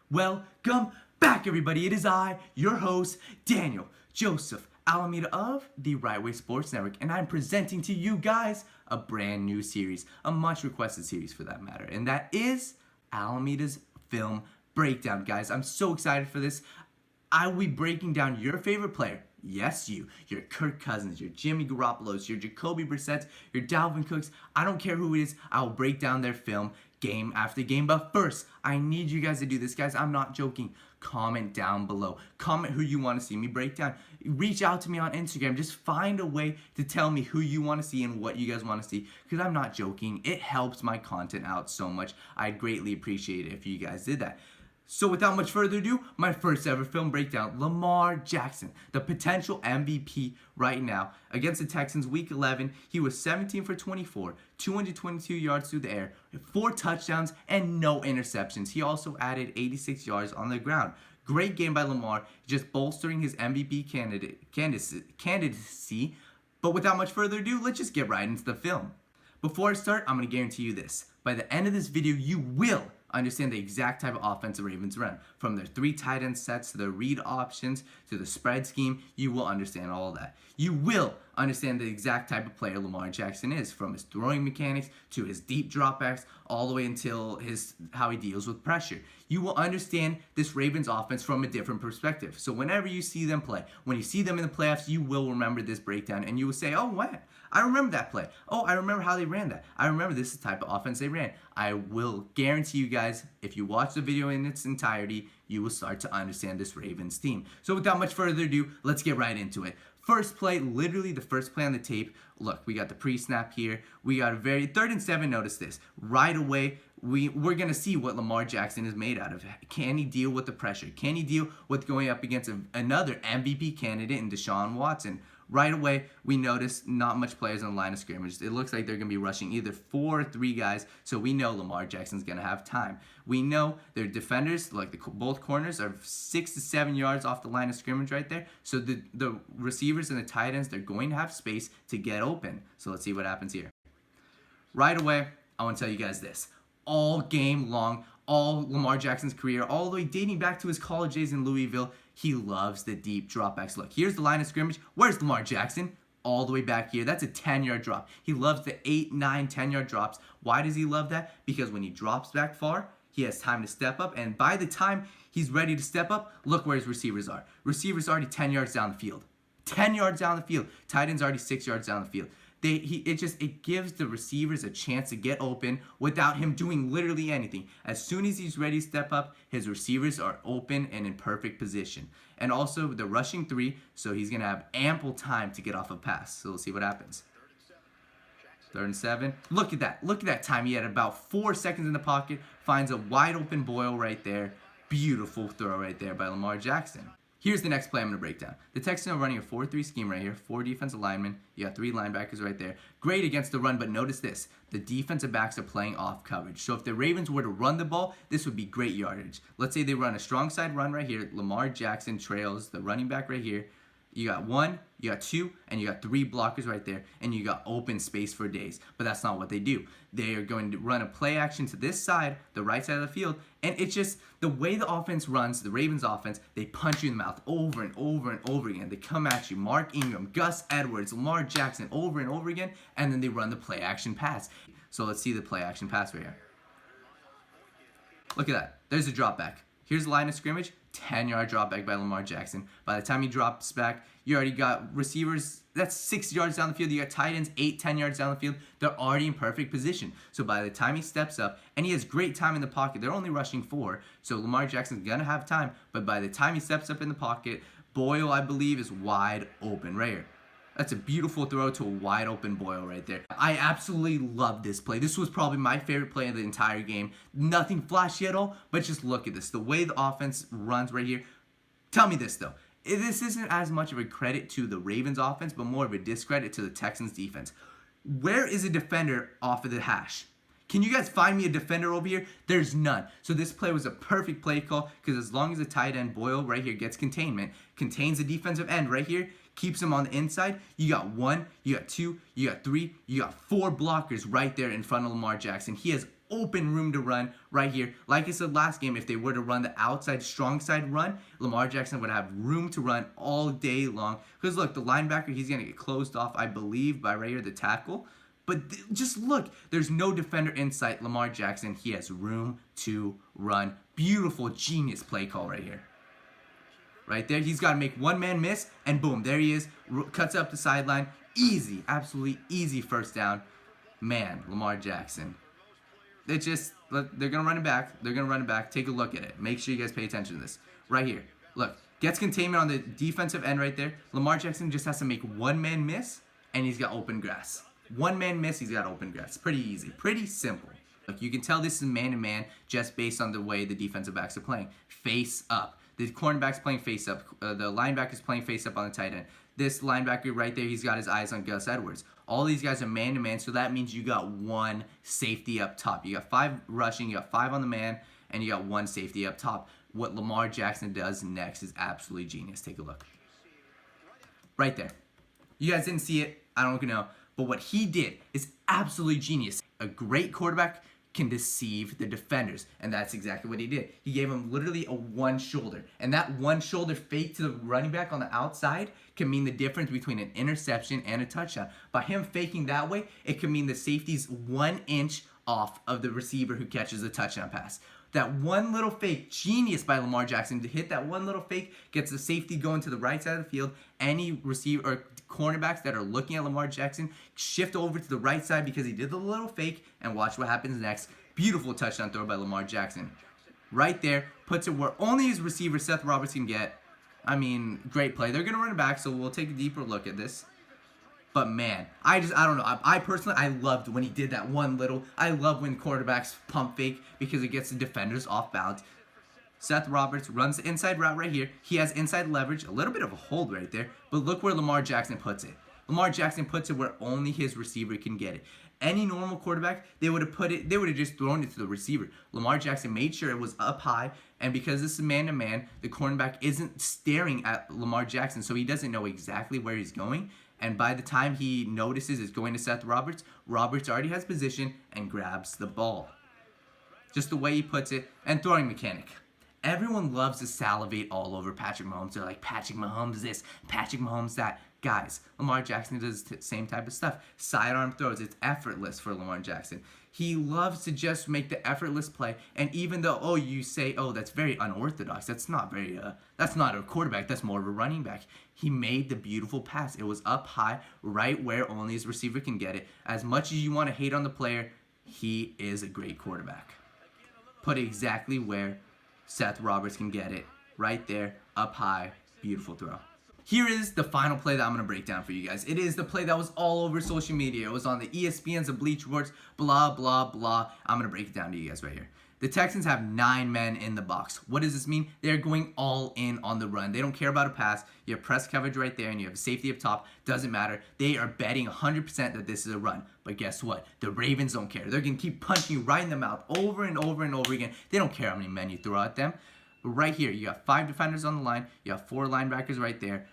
Welcome back, everybody. It is I, your host, Daniel Joseph Alameda of the Right Way Sports Network, and I'm presenting to you guys a brand new series, a much requested series for that matter, and that is Alameda's Film Breakdown. Guys, I'm so excited for this. I will be breaking down your favorite player. Yes, your Kirk Cousins, your Jimmy Garoppolo's, your Jacoby Brissett's, your Dalvin Cook's. I don't care who it is. I will break down their film game after game. But first, I need you guys to do this, guys. I'm not joking. Comment down below. Comment who you want to see me break down. Reach out to me on Instagram. Just find a way to tell me who you want to see and what you guys want to see, because I'm not joking. It helps my content out so much. I'd greatly appreciate it if you guys did that. So without much further ado, my first ever film breakdown, Lamar Jackson, the potential MVP right now. Against the Texans, Week 11, he was 17 for 24, 222 yards through the air, 4 touchdowns, and no interceptions. He also added 86 yards on the ground. Great game by Lamar, just bolstering his MVP candidacy. But without much further ado, let's just get right into the film. Before I start, I'm going to guarantee you this. By the end of this video, you will understand the exact type of offense the Ravens run. From their 3 tight end sets to their read options to the spread scheme, you will understand all of that. You will understand the exact type of player Lamar Jackson is, from his throwing mechanics to his deep dropbacks, all the way until how he deals with pressure. You will understand this Ravens offense from a different perspective. So whenever you see them play, when you see them in the playoffs, you will remember this breakdown and you will say, oh, wow, I remember that play. Oh, I remember how they ran that. I remember this is the type of offense they ran. I will guarantee you guys, if you watch the video in its entirety, you will start to understand this Ravens team. So without much further ado, let's get right into it. First play, literally the first play on the tape. Look, we got the pre-snap here. We got a 3rd and 7, notice this. Right away, we're going to see what Lamar Jackson is made out of. Can he deal with the pressure? Can he deal with going up against another MVP candidate in Deshaun Watson? Right away, we notice not much players on the line of scrimmage. It looks like they're going to be rushing either 4 or 3 guys, so we know Lamar Jackson's going to have time. We know their defenders, like both corners, are 6 to 7 yards off the line of scrimmage right there. So the receivers and the tight ends, they're going to have space to get open. So let's see what happens here. Right away, I want to tell you guys this. All game long, all Lamar Jackson's career, all the way dating back to his college days in Louisville, he loves the deep dropbacks. Look, here's the line of scrimmage. Where's Lamar Jackson? All the way back here. That's a 10-yard drop. He loves the 8, 9, 10-yard drops. Why does he love that? Because when he drops back far, he has time to step up, and by the time he's ready to step up, look where his receivers are. Receivers already 10 yards down the field. 10 yards down the field. Tight end's already 6 yards down the field. It gives the receivers a chance to get open without him doing literally anything. As soon as he's ready to step up, his receivers are open and in perfect position. And also the rushing 3, so he's going to have ample time to get off a pass. So we'll see what happens. 3rd and 7. Look at that. Look at that time. He had about 4 seconds in the pocket. Finds a wide open Boyle right there. Beautiful throw right there by Lamar Jackson. Here's the next play I'm going to break down. The Texans are running a 4-3 scheme right here. 4 defensive linemen. You got 3 linebackers right there. Great against the run, but notice this. The defensive backs are playing off coverage. So if the Ravens were to run the ball, this would be great yardage. Let's say they run a strong side run right here. Lamar Jackson trails the running back right here. You got 1, you got 2, and you got 3 blockers right there, and you got open space for days. But that's not what they do. They are going to run a play action to this side, the right side of the field, and it's just the way the offense runs, the Ravens offense, they punch you in the mouth over and over and over again. They come at you, Mark Ingram, Gus Edwards, Lamar Jackson, over and over again, and then they run the play action pass. So let's see the play action pass right here. Look at that. There's a drop back. Here's the line of scrimmage, 10-yard drop back by Lamar Jackson. By the time he drops back, you already got receivers, that's 6 yards down the field. You got tight ends, 8, 10 yards down the field. They're already in perfect position. So by the time he steps up, and he has great time in the pocket, they're only rushing 4. So Lamar Jackson's going to have time. But by the time he steps up in the pocket, Boyle, I believe, is wide open right here. That's a beautiful throw to a wide open Boyle right there. I absolutely love this play. This was probably my favorite play of the entire game. Nothing flashy at all, but just look at this. The way the offense runs right here. Tell me this, though. This isn't as much of a credit to the Ravens offense, but more of a discredit to the Texans defense. Where is a defender off of the hash? Can you guys find me a defender over here? There's none. So this play was a perfect play call, because as long as the tight end Boyle right here gets containment, contains the defensive end right here, keeps him on the inside, you got 1, you got 2, you got 3, you got 4 blockers right there in front of Lamar Jackson. He has open room to run right here. Like I said last game, if they were to run the outside strong side run, Lamar Jackson would have room to run all day long. Because look, the linebacker, he's going to get closed off, I believe, by right here, the tackle. But just look, there's no defender in sight. Lamar Jackson, he has room to run. Beautiful, genius play call right here. Right there, he's got to make one man miss, and boom, there he is. Cuts up the sideline. Easy, absolutely easy first down. Man, Lamar Jackson. They're going to run it back. They're going to run it back. Take a look at it. Make sure you guys pay attention to this. Right here. Look, gets containment on the defensive end right there. Lamar Jackson just has to make one man miss, and he's got open grass. One man miss, he's got open grass. Pretty easy. Pretty simple. Look, you can tell this is man-to-man just based on the way the defensive backs are playing. Face up. The cornerback's playing face up. The linebacker's playing face up on the tight end. This linebacker right there, he's got his eyes on Gus Edwards. All these guys are man-to-man, so that means you got one safety up top. You got 5 rushing, you got 5 on the man, and you got 1 safety up top. What Lamar Jackson does next is absolutely genius. Take a look. Right there. You guys didn't see it. I don't know. But what he did is absolutely genius. A great quarterback can deceive the defenders, and that's exactly what he did. He gave him literally a one shoulder, and that one shoulder fake to the running back on the outside can mean the difference between an interception and a touchdown. By him faking that way, it can mean the safety's 1 inch off of the receiver who catches the touchdown pass. That one little fake, genius by Lamar Jackson to hit that one little fake, gets the safety going to the right side of the field. Any receiver or cornerbacks that are looking at Lamar Jackson shift over to the right side because he did the little fake, and watch what happens next. Beautiful touchdown throw by Lamar Jackson. Right there, puts it where only his receiver Seth Roberts can get. I mean, great play. They're going to run it back, so we'll take a deeper look at this. But man, I don't know. I personally, I loved when he did that one little. I love when quarterbacks pump fake because it gets the defenders off balance. Seth Roberts runs the inside route right here. He has inside leverage, a little bit of a hold right there. But look where Lamar Jackson puts it. Lamar Jackson puts it where only his receiver can get it. Any normal quarterback, they would have just thrown it to the receiver. Lamar Jackson made sure it was up high, and because this is man-to-man, the cornerback isn't staring at Lamar Jackson, so he doesn't know exactly where he's going. And by the time he notices it's going to Seth Roberts, Roberts already has position and grabs the ball. Just the way he puts it, and throwing mechanic. Everyone loves to salivate all over Patrick Mahomes. They're like, Patrick Mahomes this, Patrick Mahomes that. Guys, Lamar Jackson does the same type of stuff. Sidearm throws, it's effortless for Lamar Jackson. He loves to just make the effortless play, and even though, you say, that's very unorthodox, that's not a quarterback, that's more of a running back. He made the beautiful pass. It was up high, right where only his receiver can get it. As much as you want to hate on the player, he is a great quarterback. Put it exactly where Seth Roberts can get it. Right there, up high, beautiful throw. Here is the final play that I'm going to break down for you guys. It is the play that was all over social media. It was on the ESPNs, the Bleacher Reports, blah, blah, blah. I'm going to break it down to you guys right here. The Texans have 9 men in the box. What does this mean? They're going all in on the run. They don't care about a pass. You have press coverage right there, and you have a safety up top. Doesn't matter. They are betting 100% that this is a run. But guess what? The Ravens don't care. They're going to keep punching you right in the mouth over and over and over again. They don't care how many men you throw at them. But right here, you got 5 defenders on the line. You have 4 linebackers right there.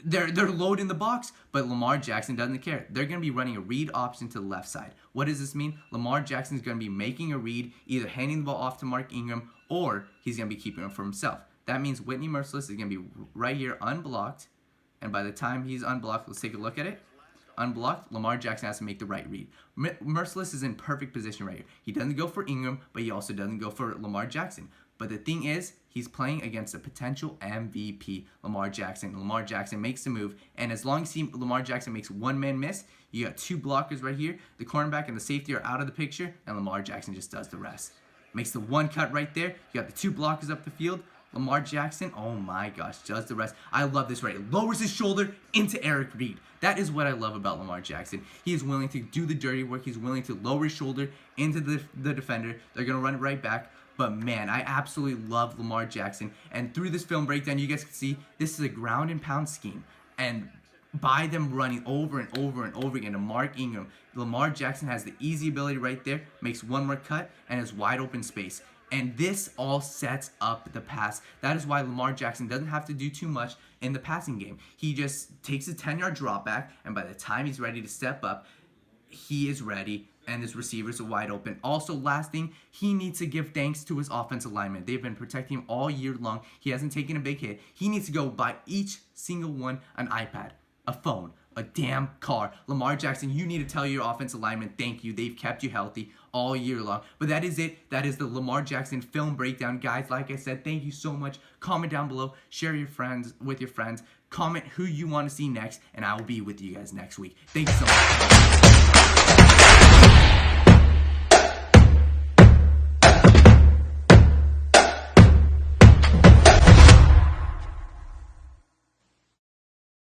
They're loading the box, but Lamar Jackson doesn't care. They're going to be running a read option to the left side. What does this mean? Lamar Jackson's going to be making a read, either handing the ball off to Mark Ingram, or he's going to be keeping it for himself. That means Whitney Merciless is going to be right here unblocked, and by the time he's unblocked, let's take a look at it. Unblocked, Lamar Jackson has to make the right read. Merciless is in perfect position right here. He doesn't go for Ingram, but he also doesn't go for Lamar Jackson. But the thing is, he's playing against a potential MVP, Lamar Jackson. Lamar Jackson makes the move, and as long as Lamar Jackson makes one man miss, you got 2 blockers right here. The cornerback and the safety are out of the picture, and Lamar Jackson just does the rest. Makes the one cut right there. You got the 2 blockers up the field. Lamar Jackson, oh my gosh, does the rest. I love this right here. Lowers his shoulder into Eric Reed. That is what I love about Lamar Jackson. He is willing to do the dirty work. He's willing to lower his shoulder into the defender. They're going to run it right back. But man, I absolutely love Lamar Jackson. And through this film breakdown, you guys can see this is a ground and pound scheme. And by them running over and over and over again to Mark Ingram, Lamar Jackson has the easy ability right there, makes one more cut, and has wide open space. And this all sets up the pass. That is why Lamar Jackson doesn't have to do too much in the passing game. He just takes a 10-yard drop back, and by the time he's ready to step up, he is ready and his receivers are wide open. Also, last thing, he needs to give thanks to his offensive linemen. They've been protecting him all year long. He hasn't taken a big hit. He needs to go buy each single one an iPad, a phone, a damn car. Lamar Jackson, you need to tell your offensive linemen thank you. They've kept you healthy all year long. But that is it. That is the Lamar Jackson film breakdown. Guys, like I said, thank you so much. Comment down below. Share with your friends. Comment who you want to see next, and I will be with you guys next week. Thank you so much.